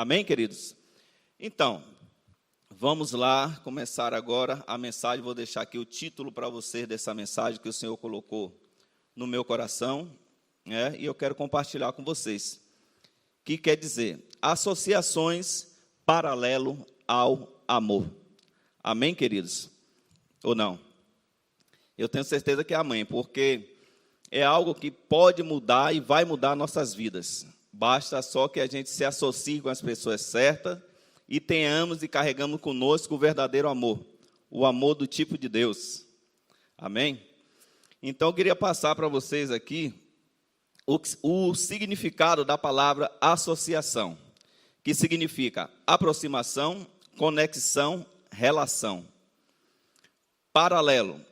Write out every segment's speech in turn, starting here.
Amém, queridos? Então, vamos lá começar agora a mensagem. Vou deixar aqui o título para vocês dessa mensagem que o Senhor colocou no meu coração, e eu quero compartilhar com vocês. Que quer dizer, associações paralelo ao amor. Amém, queridos? Ou não? Eu tenho certeza que é amém, porque é algo que pode mudar e vai mudar nossas vidas. Basta só que a gente se associe com as pessoas certas e tenhamos e carregamos conosco o verdadeiro amor, o amor do tipo de Deus. Amém? Então, eu queria passar para vocês aqui o significado da palavra associação, que significa aproximação, conexão, relação. Paralelo,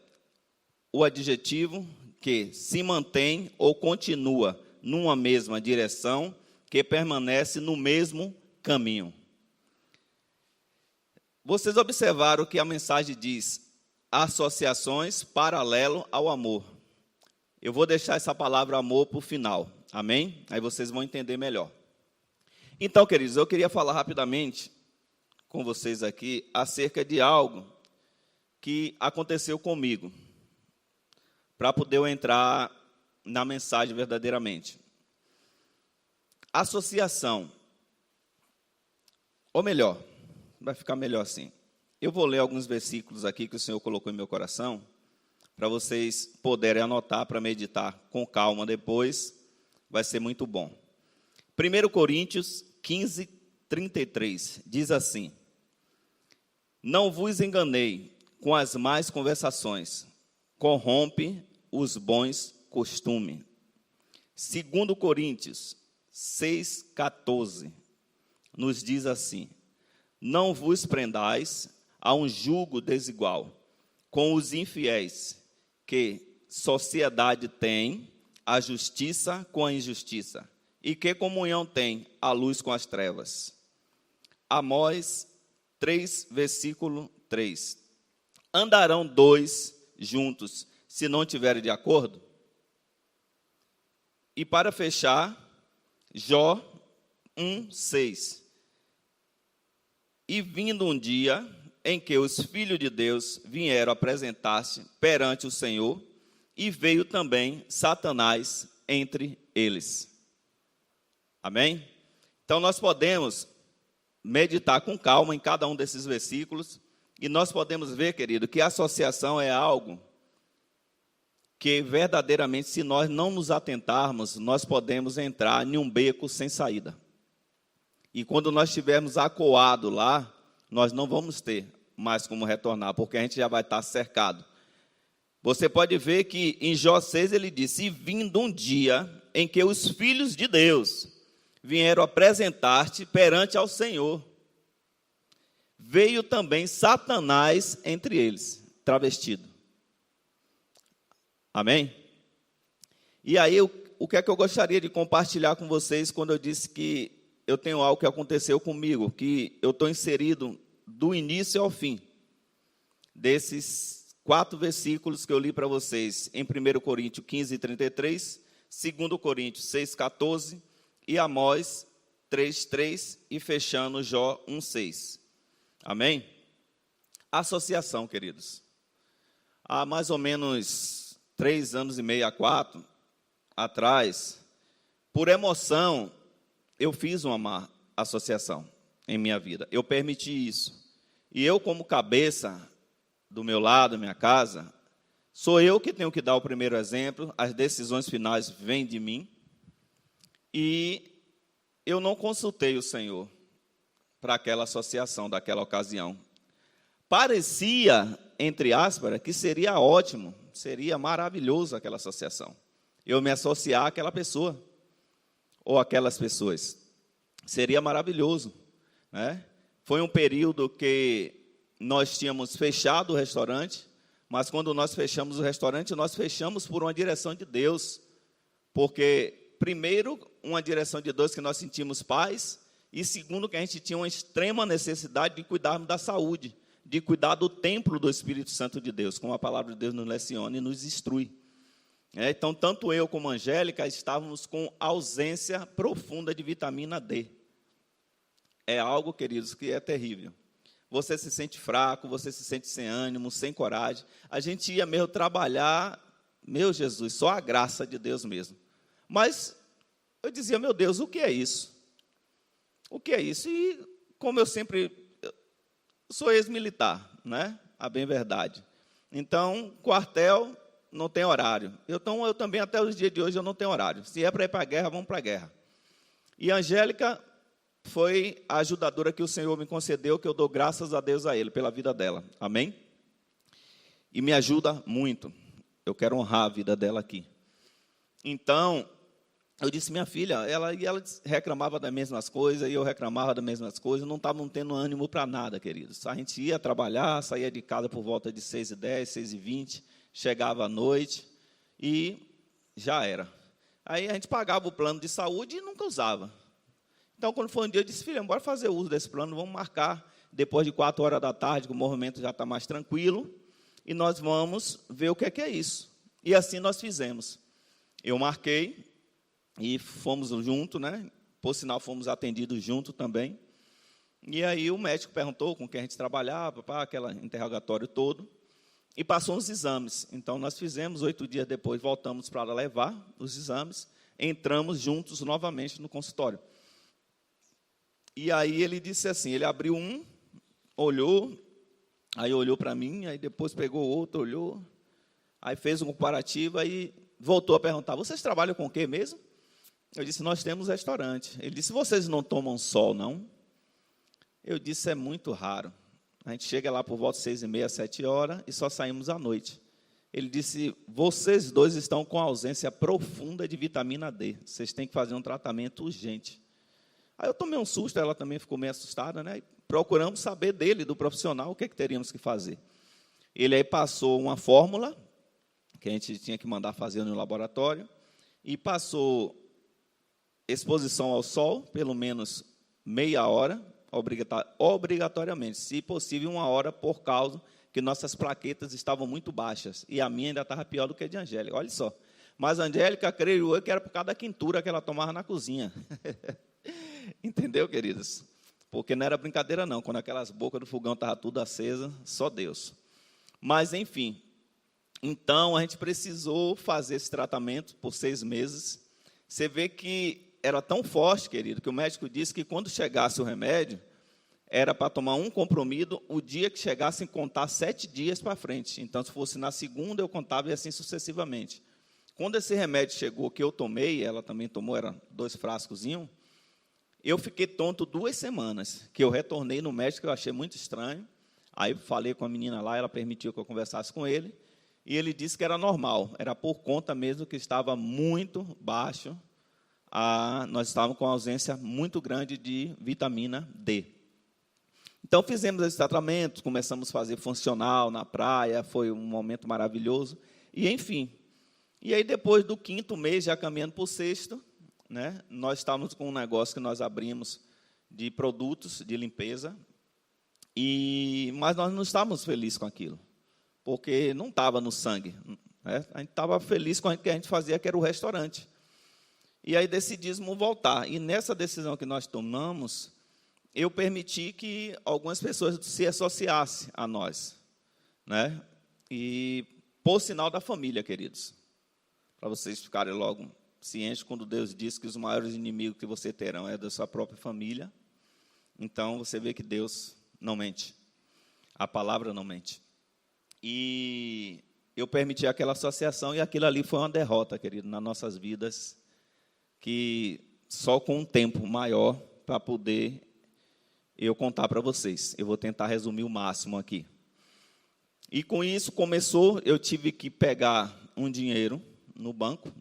o adjetivo que se mantém ou continua numa mesma direção, que permanece no mesmo caminho. Vocês observaram que a mensagem diz associações paralelo ao amor. Eu vou deixar essa palavra amor para o final, amém? Aí vocês vão entender melhor. Então, queridos, eu queria falar rapidamente com vocês aqui acerca de algo que aconteceu comigo, para poder eu entrar na mensagem verdadeiramente. Associação, ou melhor, vai ficar melhor assim. Eu vou ler alguns versículos aqui que o Senhor colocou em meu coração, para vocês poderem anotar, para meditar com calma depois, vai ser muito bom. 1 Coríntios 15, 33, diz assim: não vos enganei com as más conversações, corrompe os bons costumes. 2 Coríntios 6,14 nos diz assim: não vos prendais a um jugo desigual com os infiéis, que sociedade tem a justiça com a injustiça, e que comunhão tem a luz com as trevas. Amós 3, versículo 3. Andarão dois juntos se não tiverem de acordo? E para fechar, Jó 1:6. E vindo um dia em que os filhos de Deus vieram apresentar-se perante o Senhor, e veio também Satanás entre eles. Amém? Então nós podemos meditar com calma em cada um desses versículos, e nós podemos ver, querido, que a associação é algo que verdadeiramente, se nós não nos atentarmos, nós podemos entrar em um beco sem saída. E quando nós estivermos acuados lá, nós não vamos ter mais como retornar, porque a gente já vai estar cercado. Você pode ver que em Jó 6 ele disse: e vindo um dia em que os filhos de Deus vieram apresentar-te perante ao Senhor, veio também Satanás entre eles, travestido. Amém? E aí, o que é que eu gostaria de compartilhar com vocês quando eu disse que eu tenho algo que aconteceu comigo, que eu estou inserido do início ao fim, desses 4 versículos que eu li para vocês, em 1 Coríntios 15, 33, 2 Coríntios 6, 14, e Amós 3, 3, e fechando Jó 1, 6. Amém? Associação, queridos. Há mais ou menos 3 anos e meio a 4 atrás, por emoção, eu fiz uma associação em minha vida. Eu permiti isso. E eu, como cabeça do meu lado, minha casa, sou eu que tenho que dar o primeiro exemplo, as decisões finais vêm de mim. E eu não consultei o Senhor para aquela associação daquela ocasião. Parecia, entre aspas, que seria ótimo, seria maravilhoso aquela associação. Eu me associar àquela pessoa, ou aquelas pessoas. Seria maravilhoso, né? Foi um período que nós tínhamos fechado o restaurante, mas quando nós fechamos o restaurante, nós fechamos por uma direção de Deus. Porque, primeiro, uma direção de Deus que nós sentimos paz, e segundo, que a gente tinha uma extrema necessidade de cuidarmos da saúde, de cuidar do templo do Espírito Santo de Deus, como a palavra de Deus nos leciona e nos instrui. Então, tanto eu como a Angélica estávamos com ausência profunda de vitamina D. é algo, queridos, que é terrível. Você se sente fraco, você se sente sem ânimo, sem coragem. A gente ia mesmo trabalhar, meu Jesus, só a graça de Deus mesmo. Mas eu dizia, meu Deus, o que é isso? O que é isso? E como eu sou ex-militar, né? A bem verdade. Então, quartel não tem horário. Então, eu também, até os dias de hoje, eu não tenho horário. Se é para ir para a guerra, vamos para a guerra. E a Angélica foi a ajudadora que o Senhor me concedeu, que eu dou graças a Deus a Ele, pela vida dela. Amém? E me ajuda muito. Eu quero honrar a vida dela aqui. Então, eu disse, minha filha, ela reclamava das mesmas coisas, e eu reclamava das mesmas coisas, não estavam tendo ânimo para nada, queridos. A gente ia trabalhar, saía de casa por volta de 6h10, 6h20, chegava à noite, e já era. Aí a gente pagava o plano de saúde e nunca usava. Então, quando foi um dia, eu disse, filha, bora fazer uso desse plano, vamos marcar depois de 4 horas da tarde, que o movimento já está mais tranquilo, e nós vamos ver o que é isso. E assim nós fizemos. Eu marquei, e fomos juntos, né? Por sinal, fomos atendidos juntos também. E aí o médico perguntou com quem a gente trabalhava, aquele interrogatório todo, e passou uns exames. Então, nós fizemos, 8 dias depois, voltamos para levar os exames, entramos juntos novamente no consultório. E aí ele disse assim, ele abriu um, olhou, aí olhou para mim, aí depois pegou outro, olhou, aí fez um comparativo, aí voltou a perguntar, vocês trabalham com o quê mesmo? Eu disse, nós temos restaurante. Ele disse, vocês não tomam sol, não? Eu disse, é muito raro. A gente chega lá por volta de 6h30, 7 horas, e só saímos à noite. Ele disse, vocês dois estão com ausência profunda de vitamina D. Vocês têm que fazer um tratamento urgente. Aí eu tomei um susto, ela também ficou meio assustada, né? E procuramos saber dele, do profissional, o que teríamos que fazer. Ele aí passou uma fórmula, que a gente tinha que mandar fazer no laboratório, e passou exposição ao sol, pelo menos meia hora, obrigatoriamente, se possível 1 hora, por causa que nossas plaquetas estavam muito baixas, e a minha ainda estava pior do que a de Angélica, olha só. Mas a Angélica, creio eu, que era por causa da quentura que ela tomava na cozinha. Entendeu, queridos? Porque não era brincadeira, não, quando aquelas bocas do fogão estavam tudo acesa, só Deus. Mas, enfim, então a gente precisou fazer esse tratamento por 6 meses. Você vê que era tão forte, querido, que o médico disse que quando chegasse o remédio, era para tomar um comprimido o dia que chegasse em contar 7 dias para frente. Então, se fosse na segunda, eu contava e assim sucessivamente. Quando esse remédio chegou, que eu tomei, ela também tomou, eram 2 frascozinhos, eu fiquei tonto 2 semanas, que eu retornei no médico, eu achei muito estranho. Aí falei com a menina lá, ela permitiu que eu conversasse com ele, e ele disse que era normal, era por conta mesmo que estava muito baixo, nós estávamos com uma ausência muito grande de vitamina D. Então, fizemos esse tratamento, começamos a fazer funcional na praia, foi um momento maravilhoso, e enfim. E aí, depois do 5º mês, já caminhando para o 6º, né, nós estávamos com um negócio que nós abrimos de produtos de limpeza, mas nós não estávamos felizes com aquilo, porque não estava no sangue. Né? A gente estava feliz com o que a gente fazia, que era o restaurante. E aí decidimos voltar. E nessa decisão que nós tomamos, eu permiti que algumas pessoas se associassem a nós. Né? E por sinal da família, queridos. Para vocês ficarem logo cientes, quando Deus diz que os maiores inimigos que você terão é da sua própria família. Então, você vê que Deus não mente. A palavra não mente. E eu permiti aquela associação, e aquilo ali foi uma derrota, querido, nas nossas vidas, que só com um tempo maior para poder eu contar para vocês. Eu vou tentar resumir o máximo aqui. E com isso começou, eu tive que pegar um dinheiro no banco,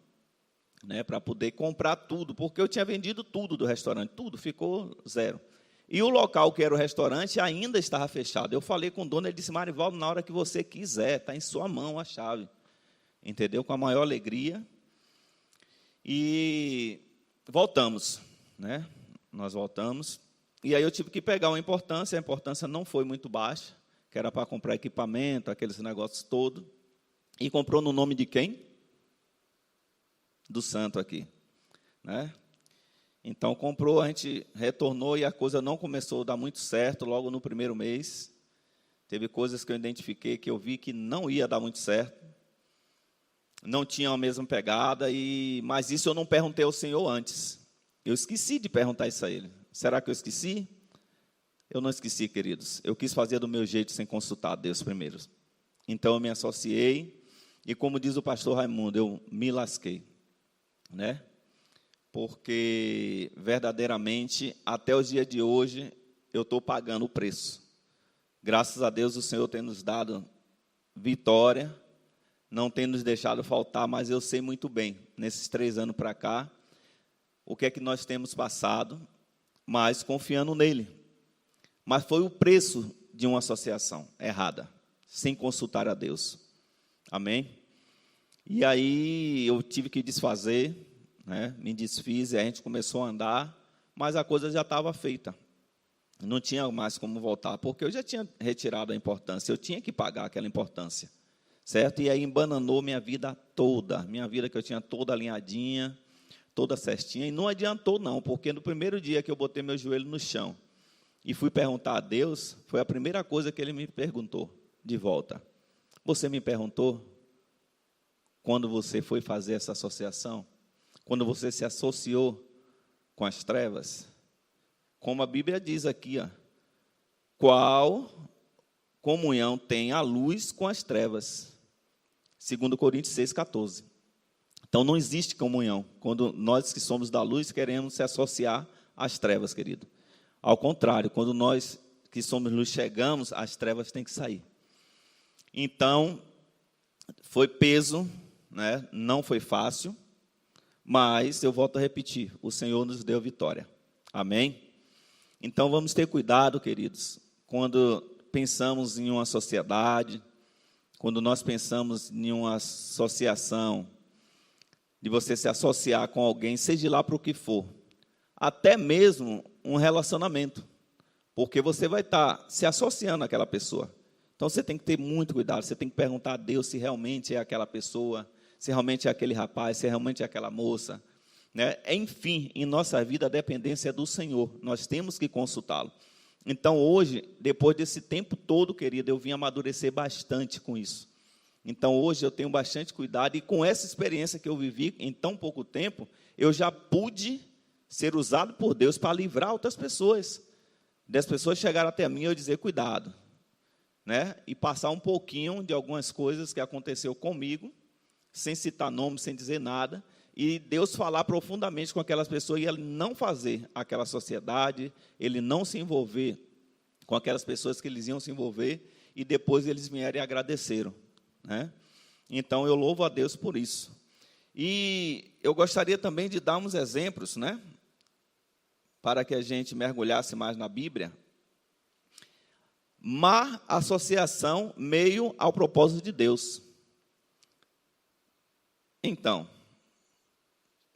né, para poder comprar tudo, porque eu tinha vendido tudo do restaurante, tudo, ficou 0. E o local que era o restaurante ainda estava fechado. Eu falei com o dono, ele disse, Marivaldo, na hora que você quiser, está em sua mão a chave. Entendeu? Com a maior alegria. E voltamos, né? Nós voltamos. E aí eu tive que pegar uma importância, a importância não foi muito baixa, que era para comprar equipamento, aqueles negócios todos. E comprou no nome de quem? Do santo aqui, né? Então, comprou, a gente retornou e a coisa não começou a dar muito certo logo no primeiro mês. Teve coisas que eu identifiquei, que eu vi que não ia dar muito certo. Não tinha a mesma pegada, mas isso eu não perguntei ao Senhor antes. Eu esqueci de perguntar isso a Ele. Será que eu esqueci? Eu não esqueci, queridos. Eu quis fazer do meu jeito sem consultar a Deus primeiro. Então, eu me associei e, como diz o pastor Raimundo, eu me lasquei, né? Porque, verdadeiramente, até os dias de hoje, eu estou pagando o preço. Graças a Deus, o Senhor tem nos dado vitória, não tem nos deixado faltar, mas eu sei muito bem, nesses 3 anos para cá, o que é que nós temos passado, mas confiando nele. Mas foi o preço de uma associação errada, sem consultar a Deus. Amém? E aí eu tive que desfazer, né? Me desfiz e a gente começou a andar, mas a coisa já estava feita. Não tinha mais como voltar, porque eu já tinha retirado a importância, eu tinha que pagar aquela importância, certo? E aí embananou minha vida toda, minha vida que eu tinha toda alinhadinha, toda certinha, e não adiantou não, porque no primeiro dia que eu botei meu joelho no chão e fui perguntar a Deus, foi a primeira coisa que Ele me perguntou de volta. Você me perguntou quando você foi fazer essa associação? Quando você se associou com as trevas? Como a Bíblia diz aqui, ó, qual comunhão tem a luz com as trevas? 2 Coríntios 6,14. Então, não existe comunhão quando nós que somos da luz queremos se associar às trevas, querido. Ao contrário, quando nós que somos luz chegamos, as trevas têm que sair. Então, foi peso, né? Não foi fácil, mas eu volto a repetir, o Senhor nos deu vitória. Amém? Então, vamos ter cuidado, queridos, quando pensamos em uma sociedade, quando nós pensamos em uma associação, de você se associar com alguém, seja lá para o que for, até mesmo um relacionamento, porque você vai estar se associando àquela pessoa. Então, você tem que ter muito cuidado, você tem que perguntar a Deus se realmente é aquela pessoa, se realmente é aquele rapaz, se realmente é aquela moça, né? Enfim, em nossa vida a dependência é do Senhor, nós temos que consultá-lo. Então hoje, depois desse tempo todo, querido, eu vim amadurecer bastante com isso. Então hoje eu tenho bastante cuidado e com essa experiência que eu vivi em tão pouco tempo, eu já pude ser usado por Deus para livrar outras pessoas. Das pessoas chegaram até mim e eu dizer cuidado, né? E passar um pouquinho de algumas coisas que aconteceu comigo, sem citar nome, sem dizer nada, e Deus falar profundamente com aquelas pessoas e Ele não fazer aquela sociedade, Ele não se envolver com aquelas pessoas que eles iam se envolver, e depois eles vieram e agradeceram, né? Então, eu louvo a Deus por isso. E eu gostaria também de dar uns exemplos, né? Para que a gente mergulhasse mais na Bíblia. Má associação meio ao propósito de Deus. Então,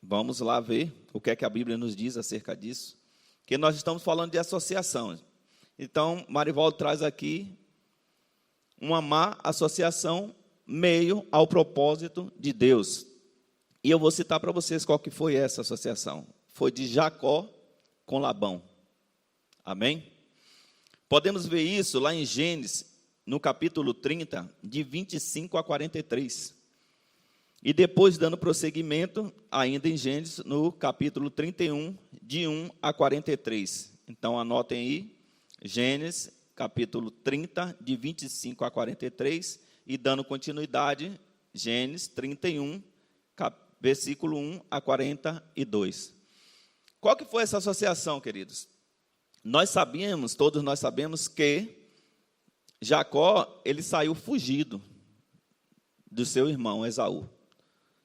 vamos lá ver o que é que a Bíblia nos diz acerca disso. Que nós estamos falando de associação. Então, Marivaldo traz aqui uma má associação meio ao propósito de Deus. E eu vou citar para vocês qual que foi essa associação. Foi de Jacó com Labão. Amém? Podemos ver isso lá em Gênesis, no capítulo 30, de 25 a 43. E depois, dando prosseguimento, ainda em Gênesis, no capítulo 31, de 1 a 43. Então, anotem aí, Gênesis, capítulo 30, de 25 a 43, e dando continuidade, Gênesis 31, versículo 1 a 42. Qual que foi essa associação, queridos? Todos nós sabemos que Jacó, ele saiu fugido do seu irmão Esaú.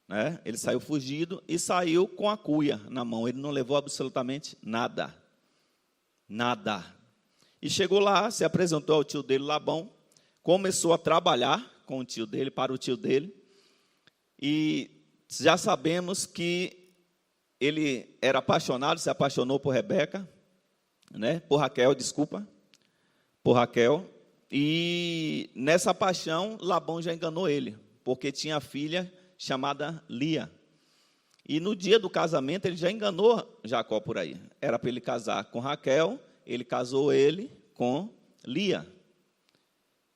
Né? Ele saiu fugido e saiu com a cuia na mão. Ele não levou absolutamente nada. Nada. E chegou lá, se apresentou ao tio dele, Labão, começou a trabalhar com o tio dele, para o tio dele. E já sabemos que ele era apaixonado, se apaixonou por Rebeca, né? Por Raquel. E nessa paixão, Labão já enganou ele, porque tinha a filha chamada Lia. E no dia do casamento, ele já enganou Jacó por aí. Era para ele casar com Raquel, ele casou ele com Lia,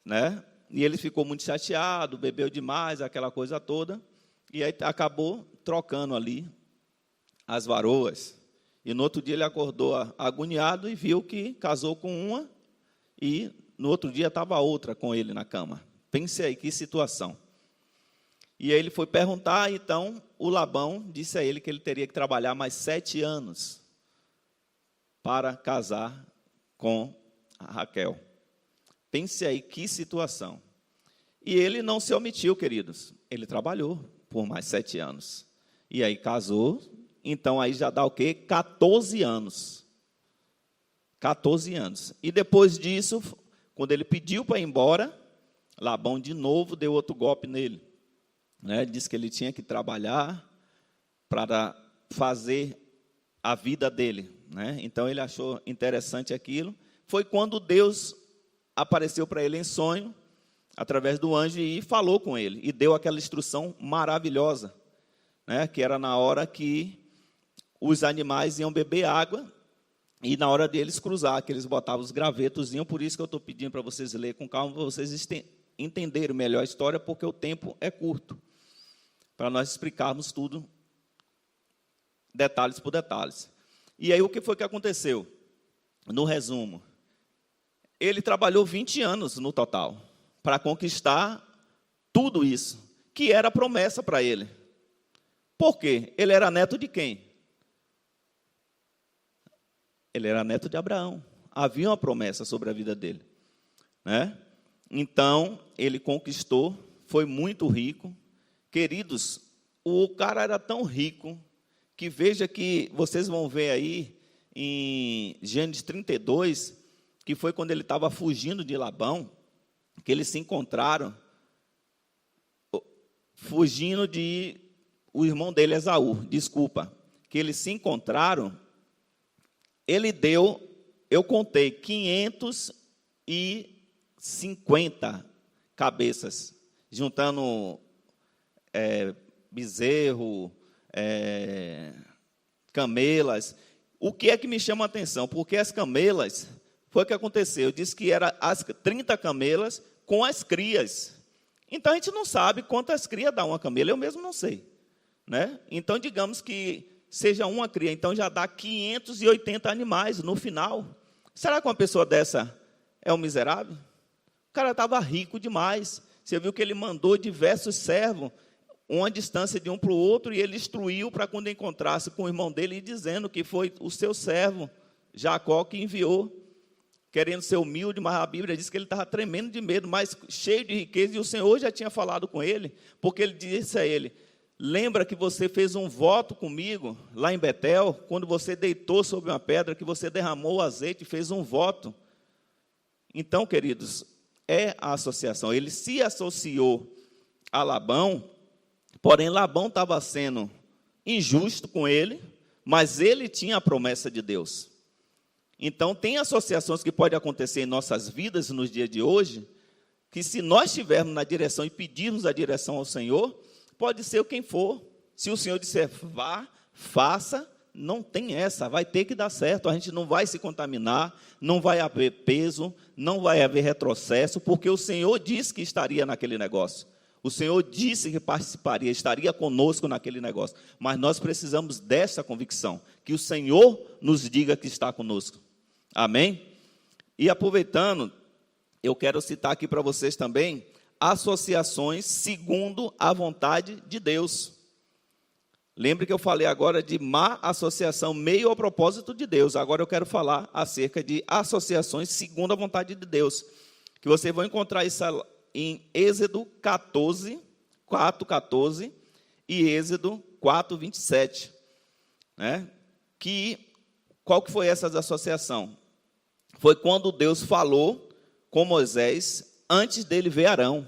né? E ele ficou muito chateado, bebeu demais, aquela coisa toda, e aí acabou trocando ali as varoas. E no outro dia ele acordou agoniado e viu que casou com uma, e no outro dia estava outra com ele na cama. Pense aí, que situação. E aí ele foi perguntar, então o Labão disse a ele que ele teria que trabalhar mais 7 anos para casar com a Raquel. Pense aí, que situação. E ele não se omitiu, queridos. Ele trabalhou por mais 7 anos. E aí casou, então aí já dá o quê? 14 anos. 14 anos. E depois disso, quando ele pediu para ir embora, Labão de novo deu outro golpe nele. Né? Disse que ele tinha que trabalhar para fazer a vida dele. Né? Então ele achou interessante aquilo. Foi quando Deus apareceu para ele em sonho, através do anjo, e falou com ele, e deu aquela instrução maravilhosa, né? Que era na hora que os animais iam beber água, e na hora deles cruzar, que eles botavam os gravetos, por isso que eu estou pedindo para vocês lerem com calma, para vocês entenderem melhor a história, porque o tempo é curto, para nós explicarmos tudo, detalhes por detalhes. E aí o que foi que aconteceu? No resumo, ele trabalhou 20 anos no total, para conquistar tudo isso, que era promessa para ele. Por quê? Ele era neto de quem? Ele era neto de Abraão. Havia uma promessa sobre a vida dele, né? Então, ele conquistou, foi muito rico. Queridos, o cara era tão rico, que veja que vocês vão ver aí, em Gênesis 32, que foi quando ele estava fugindo de Labão, que eles se encontraram, fugindo de o irmão dele, Esaú, desculpa, que eles se encontraram, ele deu, eu contei, 550 cabeças, juntando bezerro, camelas. O que é que me chama a atenção? Porque as camelas, foi o que aconteceu, disse que eram as 30 camelas com as crias. Então, a gente não sabe quantas crias dá uma camela, eu mesmo não sei, né? Então, digamos que seja uma cria, então já dá 580 animais no final. Será que uma pessoa dessa é um miserável? O cara estava rico demais. Você viu que ele mandou diversos servos, uma distância de um para o outro, e ele instruiu para quando encontrasse com o irmão dele, e dizendo que foi o seu servo, Jacó, que enviou, querendo ser humilde, mas a Bíblia diz que ele estava tremendo de medo, mas cheio de riqueza, e o Senhor já tinha falado com ele, porque ele disse a ele: lembra que você fez um voto comigo, lá em Betel, quando você deitou sobre uma pedra, que você derramou o azeite e fez um voto. Então, queridos, é a associação. Ele se associou a Labão, porém Labão estava sendo injusto com ele, mas ele tinha a promessa de Deus. Então, tem associações que podem acontecer em nossas vidas nos dias de hoje, que se nós estivermos na direção e pedirmos a direção ao Senhor, pode ser quem for. Se o Senhor disser vá, faça, não tem essa, vai ter que dar certo. A gente não vai se contaminar, não vai haver peso, não vai haver retrocesso, porque o Senhor disse que estaria naquele negócio. O Senhor disse que participaria, estaria conosco naquele negócio. Mas nós precisamos dessa convicção, que o Senhor nos diga que está conosco. Amém? E aproveitando, eu quero citar aqui para vocês também associações segundo a vontade de Deus. Lembre que eu falei agora de má associação, meio ao propósito de Deus. Agora eu quero falar acerca de associações segundo a vontade de Deus, que vocês vão encontrar isso em Êxodo 4:14 e Êxodo 4:27, né? Qual que foi essa associação? Foi quando Deus falou com Moisés antes dele ver Arão,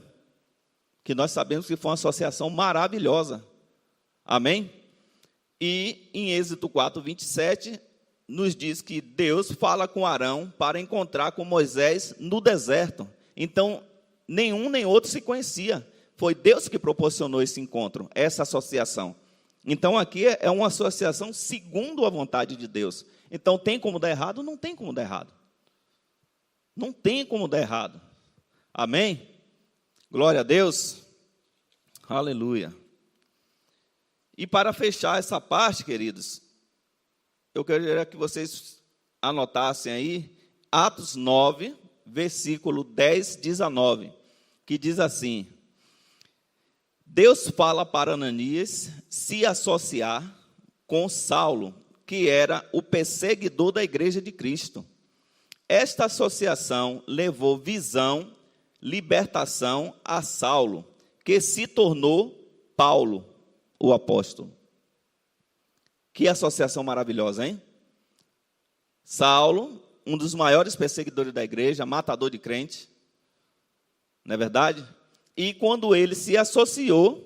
que nós sabemos que foi uma associação maravilhosa. Amém? E em Êxodo 4:27 nos diz que Deus fala com Arão para encontrar com Moisés no deserto. Então, nenhum nem outro se conhecia. Foi Deus que proporcionou esse encontro, essa associação. Então, aqui é uma associação segundo a vontade de Deus. Então, tem como dar errado? Não tem como dar errado. Não tem como dar errado. Amém? Glória a Deus. Aleluia. E para fechar essa parte, queridos, eu queria que vocês anotassem aí Atos 9, versículo 10, 19, que diz assim: Deus fala para Ananias se associar com Saulo, que era o perseguidor da igreja de Cristo. Esta associação levou visão, libertação a Saulo, que se tornou Paulo, o apóstolo. Que associação maravilhosa, hein? Saulo, um dos maiores perseguidores da igreja, matador de crente, não é verdade? E quando ele se associou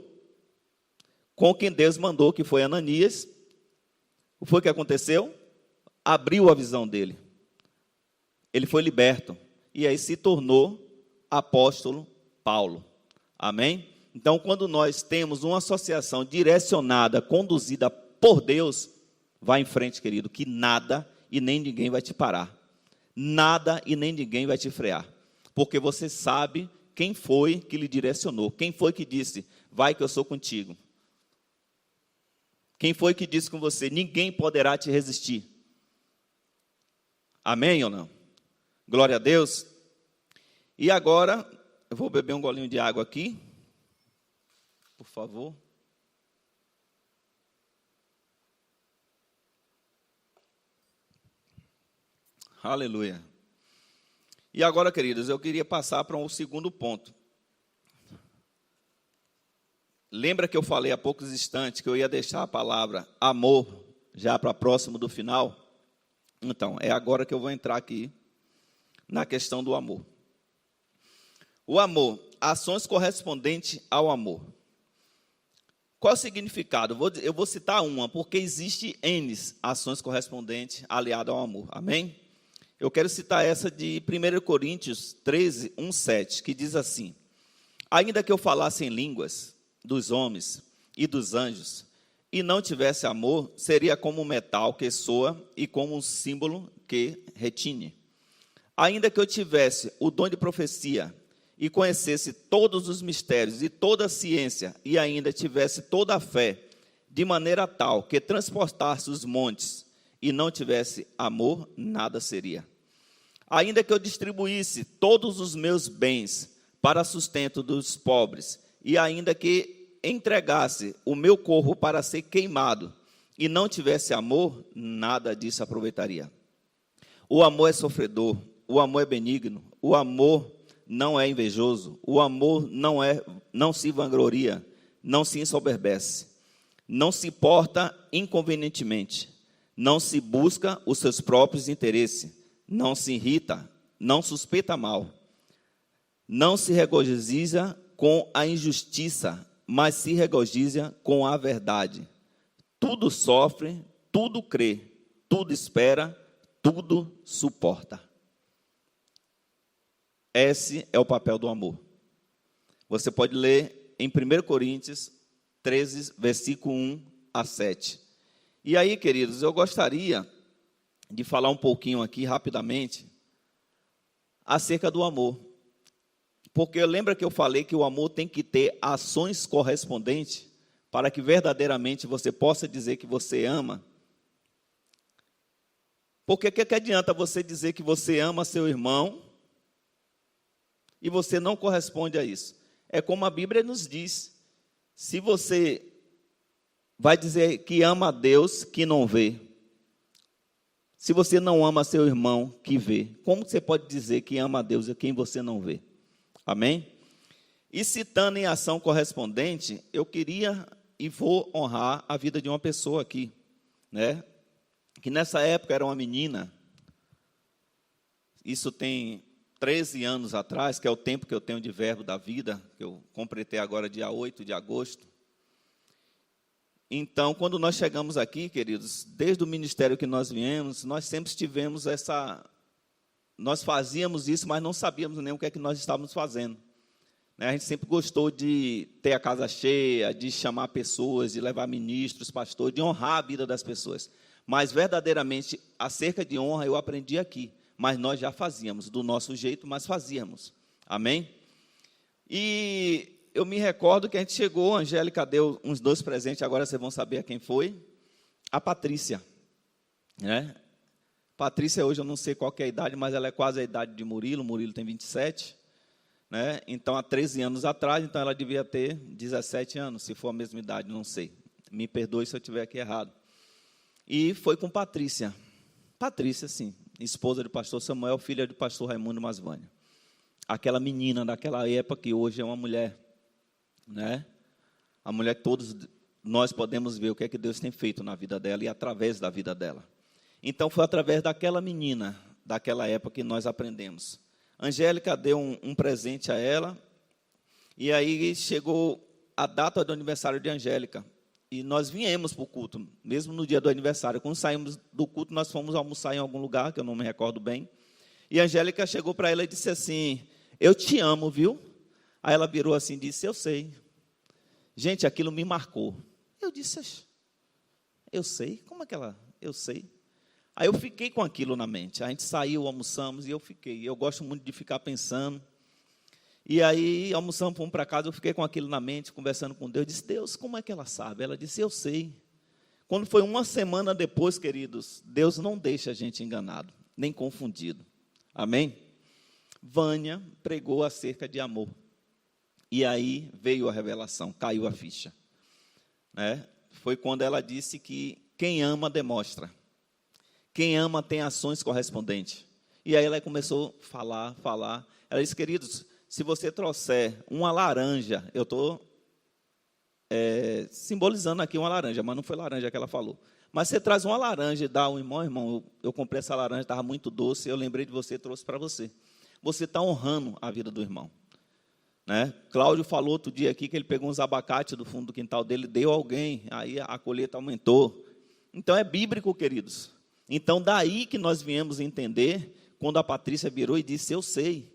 com quem Deus mandou, que foi Ananias, o que foi que aconteceu? Abriu a visão dele. Ele foi liberto. E aí se tornou apóstolo Paulo. Amém? Então, quando nós temos uma associação direcionada, conduzida por Deus, vá em frente, querido, que nada e nem ninguém vai te parar. Nada e nem ninguém vai te frear. Porque você sabe quem foi que lhe direcionou. Quem foi que disse, vai que eu sou contigo. Quem foi que disse com você, ninguém poderá te resistir. Amém ou não? Glória a Deus. E agora, eu vou beber um golinho de água aqui. Por favor. Aleluia. E agora, queridos, eu queria passar para um segundo ponto. Lembra que eu falei há poucos instantes que eu ia deixar a palavra amor já para próximo do final? Então, é agora que eu vou entrar aqui na questão do amor. O amor, ações correspondentes ao amor. Qual é o significado? Eu vou citar uma, porque existe N ações correspondentes aliadas ao amor. Amém? Eu quero citar essa de 1 Coríntios 13, 1, 7, que diz assim: ainda que eu falasse em línguas dos homens e dos anjos, e não tivesse amor, seria como um metal que soa e como um símbolo que retine. Ainda que eu tivesse o dom de profecia e conhecesse todos os mistérios e toda a ciência, e ainda tivesse toda a fé, de maneira tal que transportasse os montes, e não tivesse amor, nada seria. Ainda que eu distribuísse todos os meus bens para sustento dos pobres, e ainda que entregasse o meu corpo para ser queimado, e não tivesse amor, nada disso aproveitaria. O amor é sofredor, o amor é benigno, o amor não é invejoso, o amor não se vangloria, não se ensoberbece, não se porta inconvenientemente, não se busca os seus próprios interesses, não se irrita, não suspeita mal, não se regozija com a injustiça, mas se regozija com a verdade. Tudo sofre, tudo crê, tudo espera, tudo suporta. Esse é o papel do amor. Você pode ler em 1 Coríntios 13, versículo 1 a 7. E aí, queridos, eu gostaria de falar um pouquinho aqui, rapidamente, acerca do amor. Porque lembra que eu falei que o amor tem que ter ações correspondentes para que verdadeiramente você possa dizer que você ama? Porque o que adianta você dizer que você ama seu irmão e você não corresponde a isso? É como a Bíblia nos diz. Se você vai dizer que ama a Deus que não vê, se você não ama seu irmão que vê, como você pode dizer que ama a Deus a quem você não vê? Amém? E citando em ação correspondente, eu queria e vou honrar a vida de uma pessoa aqui, né? Que nessa época era uma menina. Isso tem 13 anos atrás, que é o tempo que eu tenho de verbo da vida, que eu completei agora dia 8 de agosto. Então, quando nós chegamos aqui, queridos, desde o ministério que nós viemos, nós sempre tivemos nós fazíamos isso, mas não sabíamos nem o que é que nós estávamos fazendo. né? A gente sempre gostou de ter a casa cheia, de chamar pessoas, de levar ministros, pastores, de honrar a vida das pessoas. Mas, verdadeiramente, acerca de honra, eu aprendi aqui. Mas nós já fazíamos, do nosso jeito, mas fazíamos. Amém? E eu me recordo que a gente chegou, a Angélica deu uns 2 presentes, agora vocês vão saber a quem foi. A Patrícia, né? Patrícia, hoje eu não sei qual que é a idade, mas ela é quase a idade de Murilo. Murilo tem 27, né? Então, há 13 anos atrás, então ela devia ter 17 anos, se for a mesma idade, não sei. Me perdoe se eu estiver aqui errado. E foi com Patrícia. Patrícia, sim, esposa do pastor Samuel, filha do pastor Raimundo Masvânia. Aquela menina daquela época que hoje é uma mulher, né? A mulher que todos nós podemos ver o que é que Deus tem feito na vida dela e através da vida dela. Então, foi através daquela menina, daquela época, que nós aprendemos. Angélica deu um presente a ela, e aí chegou a data do aniversário de Angélica, e nós viemos para o culto, mesmo no dia do aniversário. Quando saímos do culto, nós fomos almoçar em algum lugar, que eu não me recordo bem, e a Angélica chegou para ela e disse assim: eu te amo, viu? Aí ela virou assim e disse: eu sei. Gente, aquilo me marcou. Eu disse: eu sei? Como é que ela... Eu sei. Aí eu fiquei com aquilo na mente. A gente saiu, almoçamos, e eu fiquei. Eu gosto muito de ficar pensando. E aí, almoçamos, fomos para casa, eu fiquei com aquilo na mente, conversando com Deus. Eu disse: Deus, como é que ela sabe? Ela disse: eu sei. Quando foi uma semana depois, queridos, Deus não deixa a gente enganado, nem confundido. Amém? Vânia pregou acerca de amor. E aí veio a revelação, caiu a ficha, né? Foi quando ela disse que quem ama demonstra. Quem ama tem ações correspondentes. E aí ela começou a falar. Ela disse: queridos, se você trouxer uma laranja, eu estou simbolizando aqui uma laranja, mas não foi laranja que ela falou. Mas você traz uma laranja e dá ao irmão, eu comprei essa laranja, estava muito doce, eu lembrei de você e trouxe para você. Você está honrando a vida do irmão, né? Cláudio falou outro dia aqui que ele pegou uns abacates do fundo do quintal dele, deu a alguém, aí a colheita aumentou. Então, é bíblico, queridos. Então, daí que nós viemos entender, quando a Patrícia virou e disse: eu sei.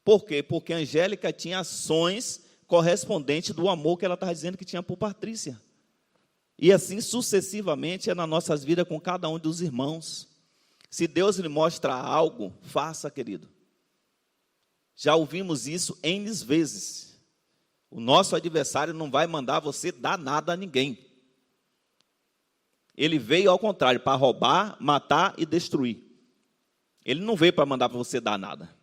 Por quê? Porque a Angélica tinha ações correspondentes do amor que ela estava dizendo que tinha por Patrícia. E assim, sucessivamente, é nas nossas vidas com cada um dos irmãos. Se Deus lhe mostra algo, faça, querido. Já ouvimos isso N vezes. O nosso adversário não vai mandar você dar nada a ninguém. Ele veio, ao contrário, para roubar, matar e destruir. Ele não veio para mandar para você dar nada.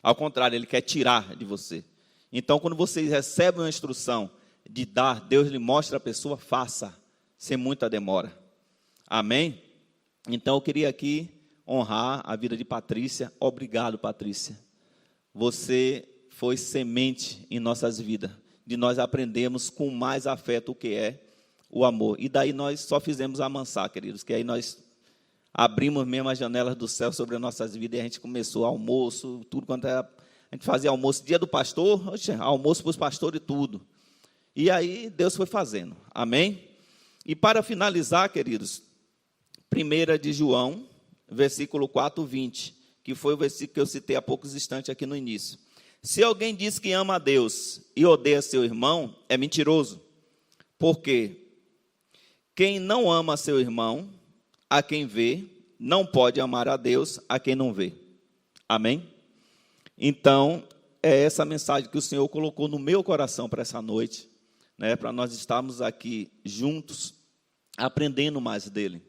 Ao contrário, ele quer tirar de você. Então, quando você recebe uma instrução de dar, Deus lhe mostra a pessoa, faça, sem muita demora. Amém? Então, eu queria aqui honrar a vida de Patrícia. Obrigado, Patrícia. Você foi semente em nossas vidas, de nós aprendermos com mais afeto o que é o amor. E daí nós só fizemos amansar, queridos, que aí nós abrimos mesmo as janelas do céu sobre as nossas vidas, e a gente começou almoço, tudo quanto era. A gente fazia almoço, dia do pastor, almoço para os pastores e tudo. E aí Deus foi fazendo, amém? E para finalizar, queridos, 1 de João, versículo 4, 20, que foi o versículo que eu citei há poucos instantes aqui no início. Se alguém diz que ama a Deus e odeia seu irmão, é mentiroso. Porque quem não ama seu irmão, a quem vê, não pode amar a Deus a quem não vê. Amém? Então, é essa mensagem que o Senhor colocou no meu coração para essa noite, né, para nós estarmos aqui juntos, aprendendo mais dele,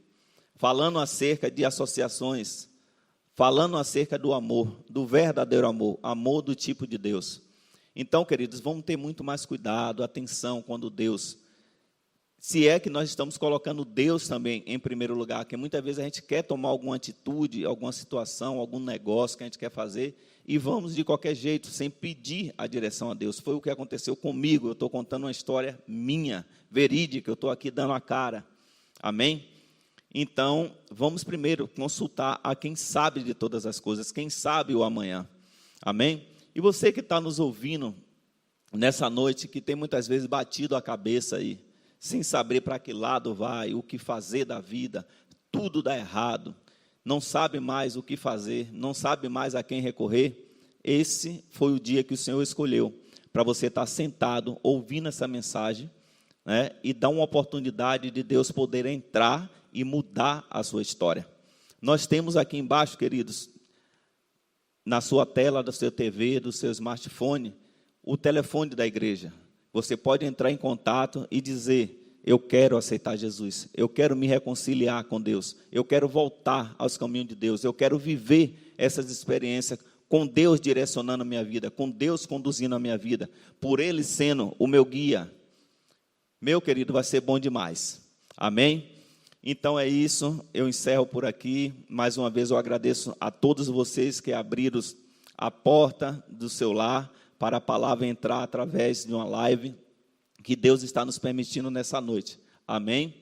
falando acerca de associações, falando acerca do amor, do verdadeiro amor, amor do tipo de Deus. Então, queridos, vamos ter muito mais cuidado, atenção quando Deus... Se é que nós estamos colocando Deus também em primeiro lugar, que muitas vezes a gente quer tomar alguma atitude, alguma situação, algum negócio que a gente quer fazer, e vamos de qualquer jeito, sem pedir a direção a Deus. Foi o que aconteceu comigo, eu estou contando uma história minha, verídica, eu estou aqui dando a cara. Amém? Então, vamos primeiro consultar a quem sabe de todas as coisas, quem sabe o amanhã. Amém? E você que está nos ouvindo nessa noite, que tem muitas vezes batido a cabeça aí, sem saber para que lado vai, o que fazer da vida, tudo dá errado, não sabe mais o que fazer, não sabe mais a quem recorrer, esse foi o dia que o Senhor escolheu para você estar sentado, ouvindo essa mensagem, né, e dar uma oportunidade de Deus poder entrar e mudar a sua história. Nós temos aqui embaixo, queridos, na sua tela da sua TV, do seu smartphone, o telefone da igreja. Você pode entrar em contato e dizer: eu quero aceitar Jesus, eu quero me reconciliar com Deus, eu quero voltar aos caminhos de Deus, eu quero viver essas experiências com Deus direcionando a minha vida, com Deus conduzindo a minha vida, por Ele sendo o meu guia. Meu querido, vai ser bom demais. Amém? Então é isso, eu encerro por aqui. Mais uma vez eu agradeço a todos vocês que abriram a porta do seu lar para a palavra entrar através de uma live que Deus está nos permitindo nessa noite. Amém?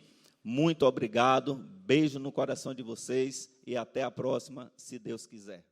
Muito obrigado, beijo no coração de vocês e até a próxima, se Deus quiser.